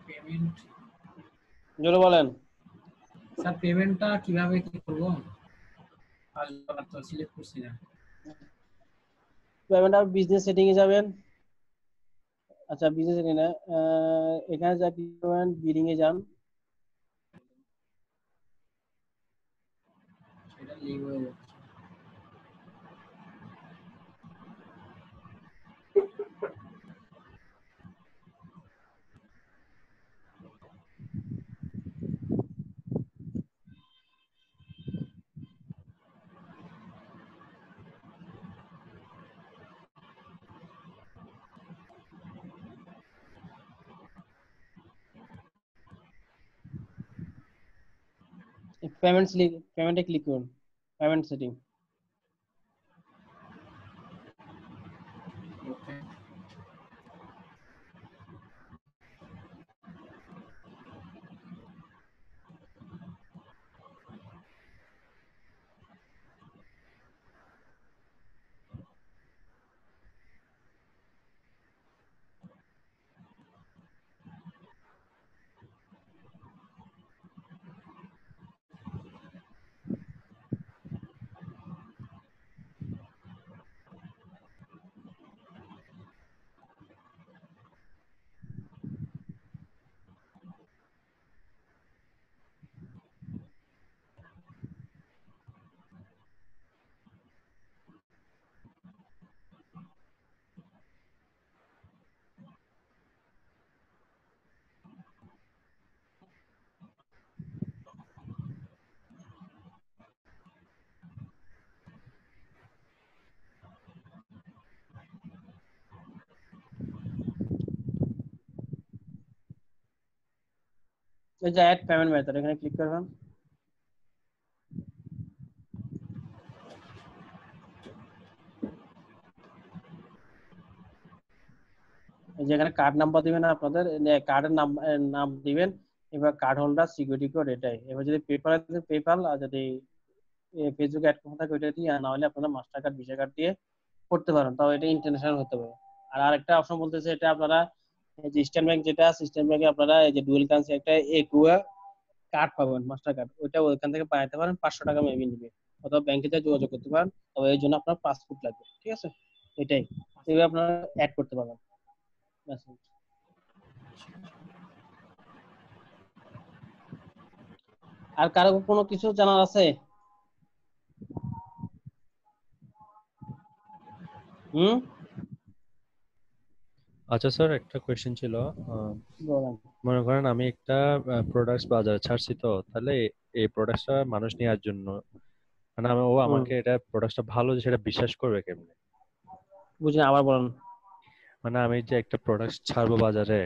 পেমেন্ট জোরে বলেন। স্যার, পেমেন্টটা কিভাবে কি করব? আসলে তো সিলেক্ট করছি না। পেমেন্ট আপনি বিজনেস সেটিং এ যাবেন। আচ্ছা, বিজনেস সেটিং না, এখানে যা ক্লিক করবেন, বিলিং এ যান। সেটা লিভ হয়ে যাচ্ছে। পেমেন্টে ক্লিক করুন, পেমেন্ট সেটিং। ওকে। এই যে অ্যাড পেমেন্ট মেথড এখানে ক্লিক করবেন। যেখানে কার্ড নাম্বার দিবেন আপনাদের, কার্ডের নাম দিবেন, এবার কার্ড হোল্ডার, সিকিউরিটি কোড, এটাই। এবার যদি পেপাল আছে পেপাল, আর যদি ফেসবুক অ্যাড করা থাকে ওইটা দিয়ে, আর না হলে আপনারা মাস্টার কার্ড, ভিসা কার্ড দিয়ে করতে পারেন, তাও এটা ইন্টারন্যাশনাল হতে পারে। আর আরেকটা অপশন বলতেছে, এটা আপনারা যে ইস্টার্ন ব্যাংক যেটা আছে, ইস্টার্ন ব্যাংকে আপনারা এই যে ডুয়েল কারেন্সি একটা একুয়া কার্ড পাবেন, মাস্টার কার্ড, ওইটা ওইখান থেকে বানাতে পারেন, 500 টাকা মেবি নিবে, অথবা ব্যাংকে যা যোগাযোগ করতে পারেন। তবে এই জন্য আপনার পাসপোর্ট লাগবে, ঠিক আছে? এটাই, এইভাবে আপনারা অ্যাড করতে পারবেন। আর কারো কোনো কিছু জানার আছে? আচ্ছা স্যার, একটা কোয়েশ্চেন ছিল। মনে করেন আমি একটা প্রোডাক্টস বাজারে ছাড়ছি, তো তাহলে এই প্রোডাক্টটা মানুষ নেওয়ার জন্য, মানে ও আমাকে এটা প্রোডাক্টটা ভালো যে সেটা বিশ্বাস করবে কেমনে? বুঝি আবার বলেন। মানে আমি যে একটা প্রোডাক্ট ছাড়বো বাজারে,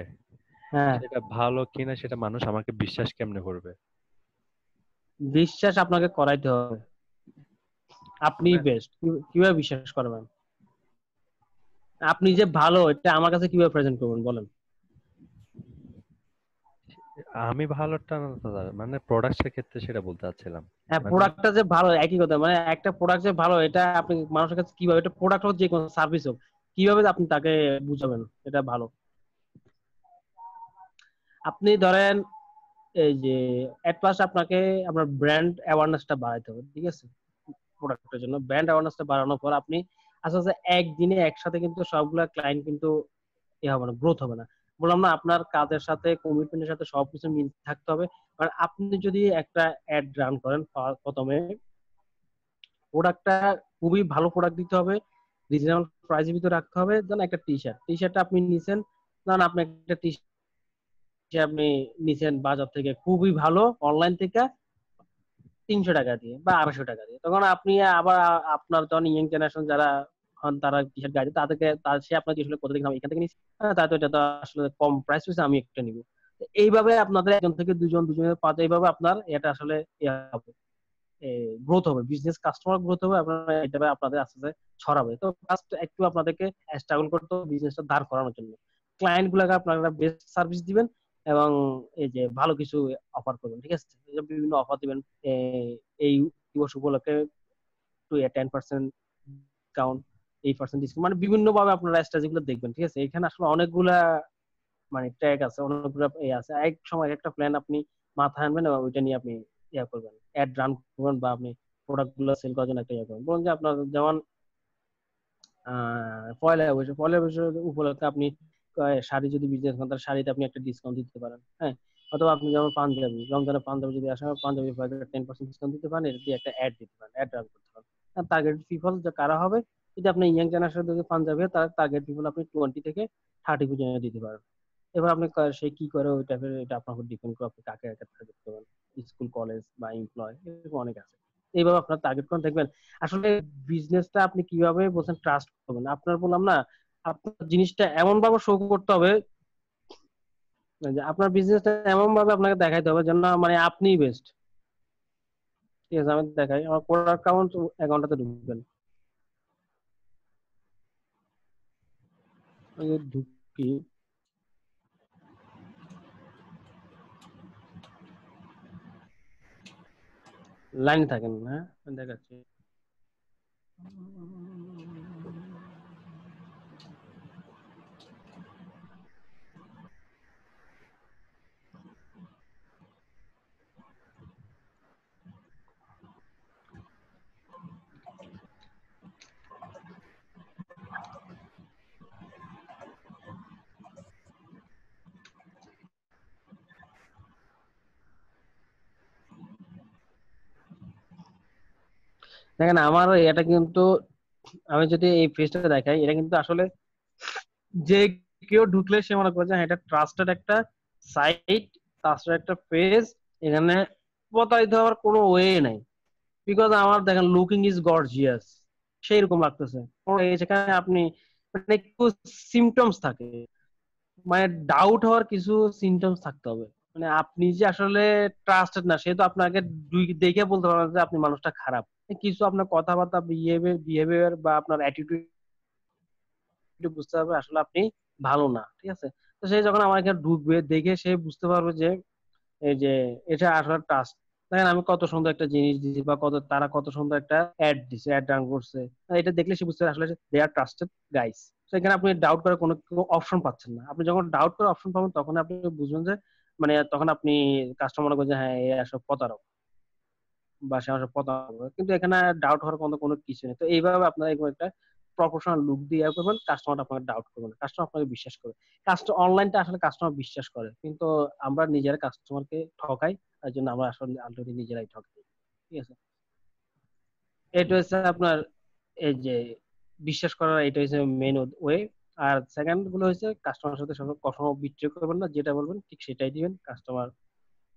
হ্যাঁ, সেটা ভালো কিনা সেটা মানুষ আমাকে বিশ্বাস কেমনে করবে? বিশ্বাস আপনাকে করাইতে হবে, আপনি বেস্ট। কিভাবে বিশ্বাস করবেন? আপনি যে ভালো এটা আমার কাছে কিভাবে প্রেজেন্ট করবেন বলেন? আমি ভালোটা না দাদা, মানে প্রোডাক্টের ক্ষেত্রে সেটা বলতে চাচ্ছিলাম। হ্যাঁ, প্রোডাক্টটা যে ভালো একই কথা, মানে একটা প্রোডাক্ট যে ভালো এটা আপনি মানুষের কাছে কিভাবে, এটা প্রোডাক্ট হোক যে কোনো সার্ভিস হোক, কিভাবে আপনি তাকে বুঝাবেন এটা ভালো? আপনি ধরেন এই যে এট ফার্স্ট আপনাকে আপনার ব্র্যান্ড অ্যাওয়ারনেসটা বাড়াইতে হবে, ঠিক আছে? প্রোডাক্টের জন্য ব্র্যান্ড অ্যাওয়ারনেসটা বাড়ানোর পর আপনি আস্তে আস্তে একদিনে একসাথে কিন্তু সবগুলা ক্লায়েন্ট কিন্তু হবে না, গ্রোথ হবে না। বললাম না, আপনার কাজের সাথে কমিটমেন্টের সাথে সবকিছু মিল থাকতে হবে। কারণ আপনি যদি একটা অ্যাড রান করেন, প্রথমে প্রোডাক্টটা খুবই ভালো প্রোডাক্ট দিতে হবে, রিজনেবল প্রাইসের ভিতরে রাখতে হবে। যেন একটা টি শার্টটা আপনি নিছেন, ধরেন আপনি একটা টি শার্ট আপনি নিছেন বাজার থেকে খুবই ভালো, অনলাইন থেকে 300 টাকা দিয়ে বা 250 টাকা দিয়ে, তখন আপনি আবার আপনার তখন ইয়ং জেনারেশন যারা হন তারা টি শার্ট গাড়ি তাদেরকে সে আপনাকে আসলে কত থেকে এখান থেকে নিচ্ছি, তাই তো এটা তো আসলে কম প্রাইস হয়েছে, আমি একটা নিব। এইভাবে আপনাদের একজন থেকে দুজন, দুজনের পাঁচ, এইভাবে আপনার এটা আসলে হবে, গ্রোথ হবে, বিজনেস কাস্টমার গ্রোথ হবে, আপনার এটা আপনাদের আস্তে আস্তে ছড়াবে। তো ফার্স্ট একটু আপনাদেরকে স্ট্রাগল করতে হবে বিজনেসটা দাঁড় করানোর জন্য। ক্লায়েন্ট গুলাকে আপনারা বেস্ট সার্ভিস দিবেন এবং এই যে ভালো কিছু অফার করবেন, ঠিক আছে? বিভিন্ন অফার দিবেন, এই দিবস উপলক্ষে 10% ডিসকাউন্ট, 8% ডিসকাউন্ট, মানে বিভিন্ন ভাবে আপনারা স্ট্র্যাটেজি গুলো দেখবেন, ঠিক আছে? এখানে আসলে অনেকগুলা মানে ট্র্যাক আছে, অনেকগুলো আছে, এক সময় একটা প্ল্যান আপনি মাথায় আনবেন এবং ওইটা নিয়ে আপনি করবেন, অ্যাড রান করবেন, বা আপনি প্রোডাক্ট গুলো সেল করার জন্য একটা করবেন। বলুন যে আপনার যেমন পয়লা বৈশাখ উপলক্ষে আপনি শাড়ি যদি বিজনেস করেন, তাহলে শাড়িতে আপনি একটা ডিসকাউন্ট দিতে পারেন, হ্যাঁ। অথবা আপনি যেমন পাঞ্জাবি, রমজানের পাঞ্জাবি যদি আসে, পাঞ্জাবি 10% ডিসকাউন্ট দিতে পারেন, এটা দিয়ে একটা অ্যাড দিতে পারেন, অ্যাড রান করতে পারেন। টার্গেট পিপল যে কারা হবে, যদি আপনি ইয়াং জেনারেশন থেকে পাঞ্জাবি, তার টার্গেট পিপল আপনি 20 থেকে 30 পর্যন্ত দিতে পারেন। এবার আপনি সে কি করে ওই টাইপের, এটা আপনার উপর ডিপেন্ড করে, আপনি কাকে টার্গেট করবেন, স্কুল, কলেজ বা এমপ্লয়, এরকম অনেক আছে। এইভাবে আপনার টার্গেট করে দেখবেন। আসলে বিজনেসটা আপনি কিভাবে বলছেন ট্রাস্ট করবেন, আপনার বললাম না, আপনার জিনিসটা এমন ভাবে শো করতে হবে যে আপনার বিজনেসটা এমন ভাবে আপনাকে দেখাইতে হবে যেন মানে আপনিই বেস্ট, ঠিক আছে? আমি দেখাই, আমার কোড অ্যাকাউন্ট অ্যাকাউন্টটাতে ঢুকবেন, ঢুকি, লাইনে থাকেন, হ্যাঁ দেখাচ্ছি। দেখেন আমার এটা কিন্তু, আমি যদি এই পেজটা দেখাই, এটা কিন্তু আসলে যে কেউ ঢুকলে সে মনে করে যে হ্যাঁ, এটা ট্রাস্টেড একটা সাইট, ট্রাস্টেড একটা পেজ, এখানে প্রতারিত হওয়ার কোনো ওয়ে নাই। বিকজ আমার দেখেন লুকিং ইজ গর্জিয়াস, সেই রকম লাগতেছে। সেখানে আপনি মানে একটু সিমটমস থাকে, মানে ডাউট হওয়ার কিছু সিমটমস থাকতে হবে, মানে আপনি যে আসলে ট্রাস্টেড না, সে তো আপনাকে দেখে বলতে পারবেন যে আপনি মানুষটা খারাপ। কিছু আপনার কথাবার্তা, বিহেভিয়ার বা আপনার অ্যাটিটিউড বুঝতে পারবে আসলে আপনি ভালো না, ঠিক আছে? তো সে যখন আমার এখানে ঢুকবে, দেখে সে বুঝতে পারবে যে এই যে এটা আসলে ট্রাস্ট। দেখেন আমি কত সুন্দর একটা জিনিস দিছি, বা তারা কত সুন্দর একটা অ্যাড দিছে, অ্যাড রান করছে, এটা দেখলে সে বুঝতে পারে আসলে দে আর ট্রাস্টেড গাইস। সেখানে আপনি ডাউট করার কোনো অপশন পাচ্ছেন না। আপনি যখন ডাউট করার অপশন পাবেন, তখন আপনি বুঝবেন যে মানে তখন আপনি কাস্টমার মনে করেন যে হ্যাঁ এ আসলে প্রতারক, বা সে আসলে প্রতারক হবে। কিন্তু এখানে ডাউট হওয়ার কোনো কিছু নেই। তো এইভাবে আপনারা এরকম একটা প্রফেশনাল লুক দিয়ে করবেন, কাস্টমার আপনাকে ডাউট করবে না, কাস্টমার আপনাকে বিশ্বাস করবে। অনলাইনটা আসলে কাস্টমার বিশ্বাস করে, কিন্তু আমরা নিজেরা কাস্টমারকে ঠকাই, তার জন্য আমরা আসলে অলরেডি নিজেরাই ঠকাই, ঠিক আছে? এটা হচ্ছে আপনার এই যে বিশ্বাস করার, এটা হচ্ছে মেইন ওয়ে। আর সেকেন্ড গুলো হচ্ছে কাস্টমার সাথে কখনো বিট্রে করবেন না, যেটা বলবেন ঠিক সেটাই দিবেন। কাস্টমার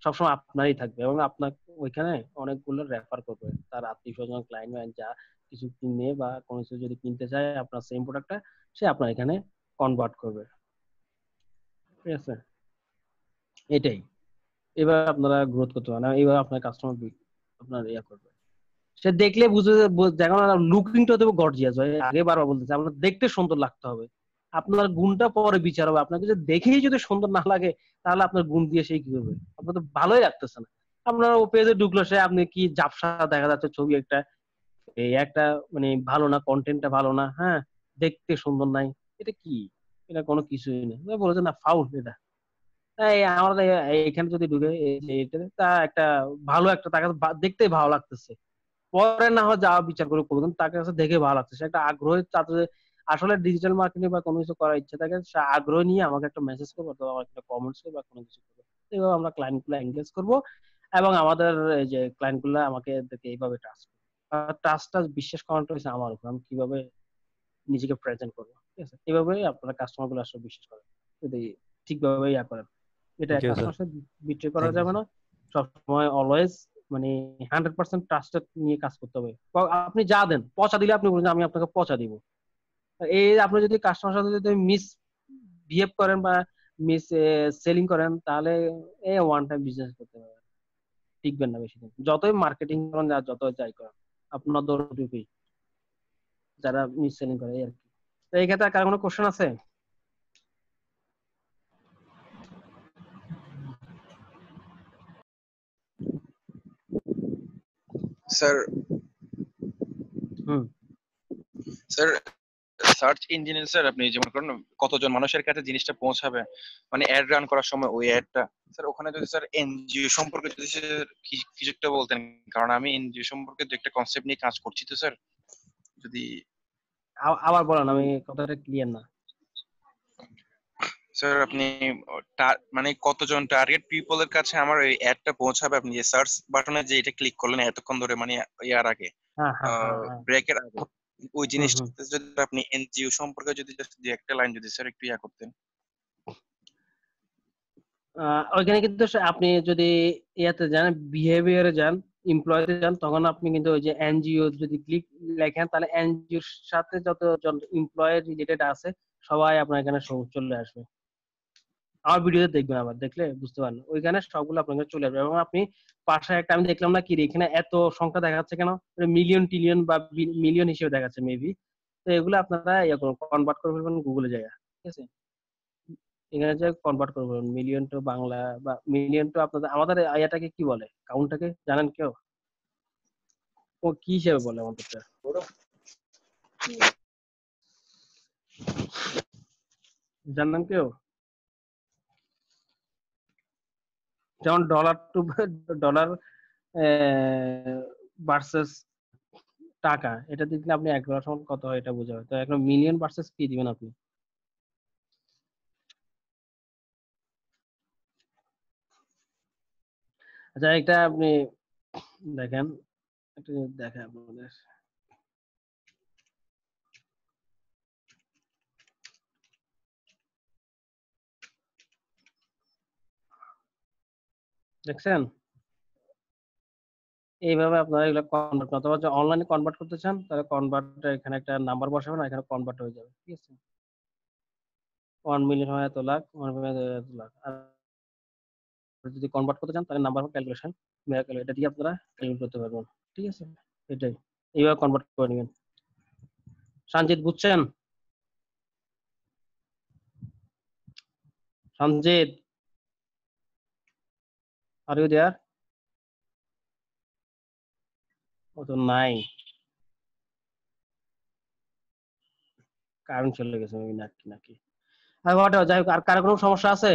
সবসময় আপনারই থাকবে, এবং আপনার ওইখানে অনেকগুলো রেফার করবে, তার আত্মীয় স্বজন, ক্লায়েন্ট যা কিছু কিনে বা কোনো কিছু যদি কিনতে চায় আপনার সেম প্রোডাক্টটা, সে আপনার এখানে কনভার্ট করবে, ঠিক আছে? এটাই। এবার আপনারা গ্রোথ করতে পারেন, এইভাবে আপনার কাস্টমার আপনার ইয়া করবে। সে দেখলে বুঝে, দেখো না, লুকিংটা দেবো গর্জিয়াস হয়, আগে বারবার বলতেছে আপনার দেখতে সুন্দর লাগতে হবে। আপনার গুণটা পরে বিচার হবে। আপনাকে যদি দেখেই যদি সুন্দর না লাগে, তাহলে আপনার গুণ দিয়ে সেই কি হবে? আপনার তো ভালোই লাগতেছে না। আপনার ও পেজে ঢুকলো, সে আপনি কি জাপসা দেখা যাচ্ছে ছবি একটা, এই একটা মানে ভালো না, কন্টেন্টটা ভালো না, হ্যাঁ, দেখতে সুন্দর নাই, এটা কি? এটা কোনো কিছুই নেই, বলে যে না ফাউল এটা। তাই আমাদের এখানে যদি ঢুকে এই যে এটাতে, তা একটা ভালো একটা, তার কাছে দেখতে ভালো লাগতেছে, পরে না হয় যা বিচার করে করবো, কিন্তু তার কাছে দেখে ভালো লাগছে, সে একটা আগ্রহ চাচ্ছে যে আসলে ডিজিটাল মার্কেটিং বা কোনো কিছু করার ইচ্ছা থাকে, সে আগ্রহ নিয়ে আমাকে একটা মেসেজ করবো অথবা আমাকে একটা কমেন্টস করবো বা কোনো কিছু করবো। এইভাবে আমরা ক্লায়েন্ট গুলো এঙ্গেজ করবো, এবং আমাদের এই যে ক্লায়েন্ট গুলো আমাকে দেখে এইভাবে ট্রাস্ট করবে। ট্রাস্টটা, বিশ্বাস করাটা হচ্ছে আমার উপর, আমি কিভাবে নিজেকে প্রেজেন্ট করবো, ঠিক আছে? এইভাবেই আপনারা কাস্টমার গুলো আসলে বিশ্বাস করেন, যদি ঠিকভাবে ইয়া করেন। এটা থ্যাংক ইউ স্যার। কাস্টমার সাথে বিট্রে করা থ্যাংক ইউ যাবে না। সবসময় অলওয়েজ মানে 100% ট্রাস্টেড নিয়ে কাজ করতে হবে। আপনি যা দেন, পচা দিলে আপনি বলুন যে আমি আপনাকে পচা দিব। এই আপনি যদি কাস্টমার সাথে যদি মিস বিহেভ করেন বা মিস সেলিং করেন, তাহলে এই ওয়ান টাইম বিজনেস করতে পারবেন, টিকবেন না বেশি দিন। যতই মার্কেটিং করেন আর যত যাই করেন, আপনার দৌড়টুকুই যারা মিস সেলিং করে, এই আর কি। তো এই ক্ষেত্রে কার কোনো কোশ্চেন আছে? স্যার, হুম। স্যার সার্চ ইঞ্জিনে স্যার আপনি যেমন করেন কতজন মানুষের কাছে জিনিসটা পৌঁছাবে, মানে অ্যাড রান করার সময় ওই অ্যাডটা, স্যার ওখানে যদি স্যার এনজিও সম্পর্কে যদি স্যার কিছু একটা বলতেন, কারণ আমি এনজিও সম্পর্কে দু একটা কনসেপ্ট নিয়ে কাজ করছি তো স্যার, যদি আবার বলেন, আমি কথাটা ক্লিয়ার না। স্যার আপনি মানে কতজন টার্গেট পিপলের কাছে আমার এই অ্যাডটা পৌঁছাবে, আপনি যে সার্চ বাটনে যে এটা ক্লিক করলেন এতক্ষণ ধরে, মানে ইয়ার আগে হ্যাঁ, হ্যাঁ, হ্যাঁ, হ্যাঁ। ব্রেকের আগে, ওই হুম, হুম। জিনিসটা যদি আপনি এনজিও সম্পর্কে যদি জাস্ট দুই একটা লাইন যদি স্যার একটু ইয়া করতেন। ওইখানে কিন্তু আপনি যদি ইয়াতে যান, বিহেভিয়ারে যান, এমপ্লয়িতে যান, তখন আপনি কিন্তু ওই যে এনজিও যদি ক্লিক লেখেন, তাহলে এনজিওর সাথে যতজন এমপ্লয় রিলেটেড আছে সবাই আপনার এখানে চলে আসবে। আমার ভিডিওতে দেখবেন, আবার দেখলে বুঝতে পারেন, ওইখানে সবগুলো আপনার কাছে চলে আসবে। এবং আপনি পাশে একটা, আমি দেখলাম না কি রে, এখানে এত সংখ্যা দেখাচ্ছে কেন, মিলিয়ন টিলিয়ন বা মিলিয়ন হিসেবে দেখাচ্ছে মেবি। তো এগুলো আপনারা ইয়ে করুন, কনভার্ট করে ফেলবেন গুগলে যায়, ঠিক আছে? এখানে যে কনভার্ট করবেন মিলিয়ন টু বাংলা, বা মিলিয়ন টু আপনাদের, আমাদের আয়াটাকে কি বলে, কাউন্টটাকে জানেন কেউ? ও কি হিসেবে বলে আমাদেরটা, জানেন কেউ? যেমন ডলার টু ডলার ভার্সেস টাকা, এটা দিলে আপনি $1 সমান কত হয় এটা বোঝা হয়। তো এখন মিলিয়ন ভার্সেস কি দিবেন আপনি? আচ্ছা, এটা আপনি দেখেন, একটু দেখেন আপনাদের, দেখছেন? এইভাবে আপনারা এগুলো কনভার্ট, অথবা অনলাইনে কনভার্ট করতে চান, তাহলে কনভার্ট, এখানে একটা নাম্বার বসাবেন, এখানে কনভার্ট হয়ে যাবে, ঠিক আছে? 1 মিলিয়ন হয় এত লাখ, 1 মিলিয়ন এত লাখ। আর যদি কনভার্ট করতে চান তাহলে নাম্বার অফ ক্যালকুলেশন মিরাকেল এটা দিয়ে আপনারা ক্যালকুলেট করতে পারবেন। ঠিক আছে, এটাই এইভাবে কনভার্ট করে নেবেন। সঞ্জিত বুঝছেন? Sanjit, are you there? ও তো নাই, কারেন্ট চলে গেছে নাকি নাকি। আর যাই হোক, আর কারো কোনো সমস্যা আছে?